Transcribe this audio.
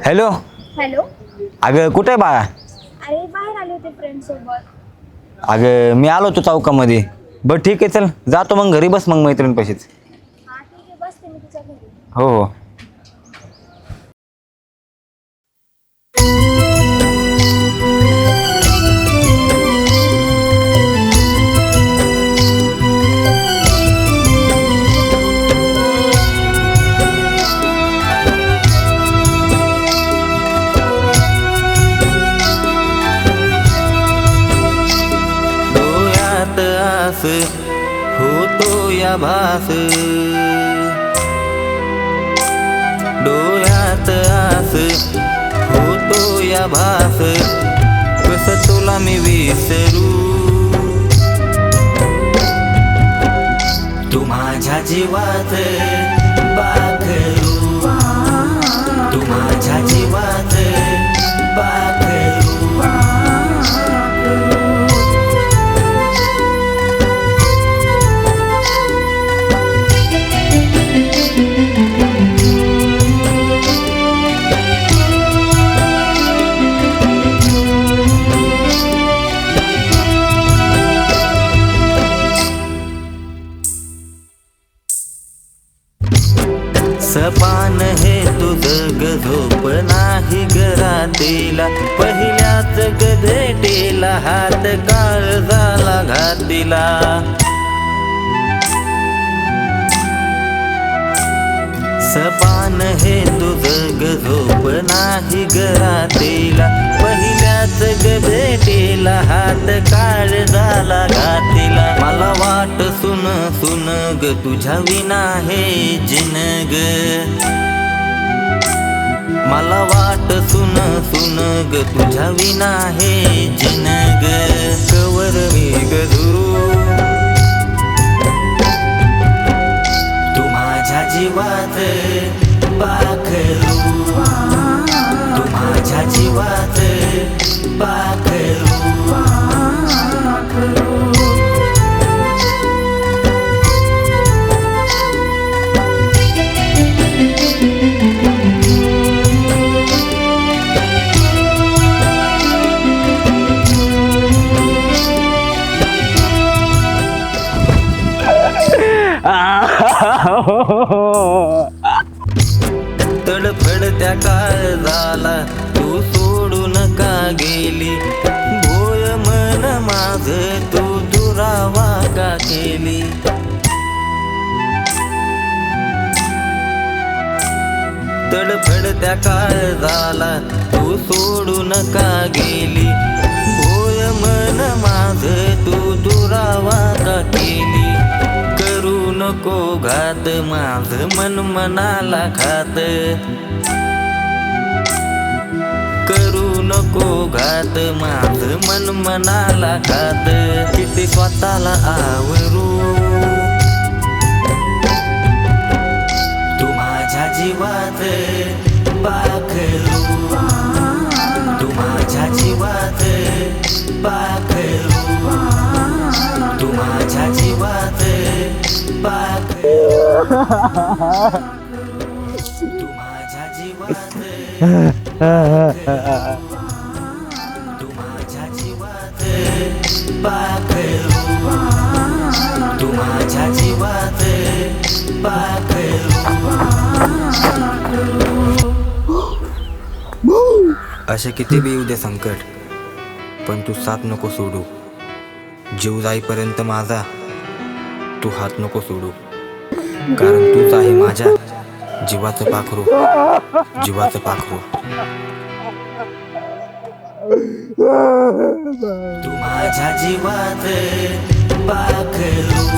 Hello. Hello. अगं कुठे आहे बाळा? अरे बाहेर आले होते फ्रेंड सोबत. अगं मी आलो होतो चौकामध्ये. बरं ठीक आहे, चल जातो मग घरी, बस मग मैत्रिणीपाशीच. हा ठीक आहे, बसते मी तुझ्या घरी. हो हो. डोळ्यात आस होतो या भास, डोळ्यात आस होतो या भास, कस तुला मी विसरू, तू माझ्या जीवात पाखरू, तू माझ्या जीवात पाखरू. सपान हे तुझं ग झोप नाही घरातीला, पहिल्याच ग भेटीला हात काळ झाला घातीला. सपान हे तुझं ग झोप नाही घरातीला, पहिल्याच ग भेटीला हात काळ झाला घातीला. मला वाट सुन सुन ग तुझ्या विना हे जिनग, मला वाट सुन सुन ग तुझ्या विना हे जिनग. कवर मी गधुरू, तू माझ्या जीवात पाखरू, तू माझ्या जीवात पाखरू. तडफडत्या काळजाला तू सोडून का गेली, भोय मन माझ तू दुरावा का केली. तडफडत्या काळजाला तू सोडून का गेली, भोय मन माझ तू दुरावा का केली. करू नको घात माझ मन मनाला खात, करू नको घात माझ मन मनाला खात. किती स्वतःला आवरू, तू माझ्या जीवात पाखरू, तू माझ्या जीवात पाखरू, तू माझ्या जीवात पाखरू, तू माझ्या जीवात तू माझ्या जीवात पाखरू, तू माझ्या जीवात पाखरू. असे किती बी येऊ दे संकट, पण तू साथ नको सोडू. जीव जाईपर्यंत माझा तू हात नको सोडू, कारण तूच आहे माझ्या जीवाचं पाखरू, जीवाचं पाखरू. तू माझ्या जीवात पाखरू,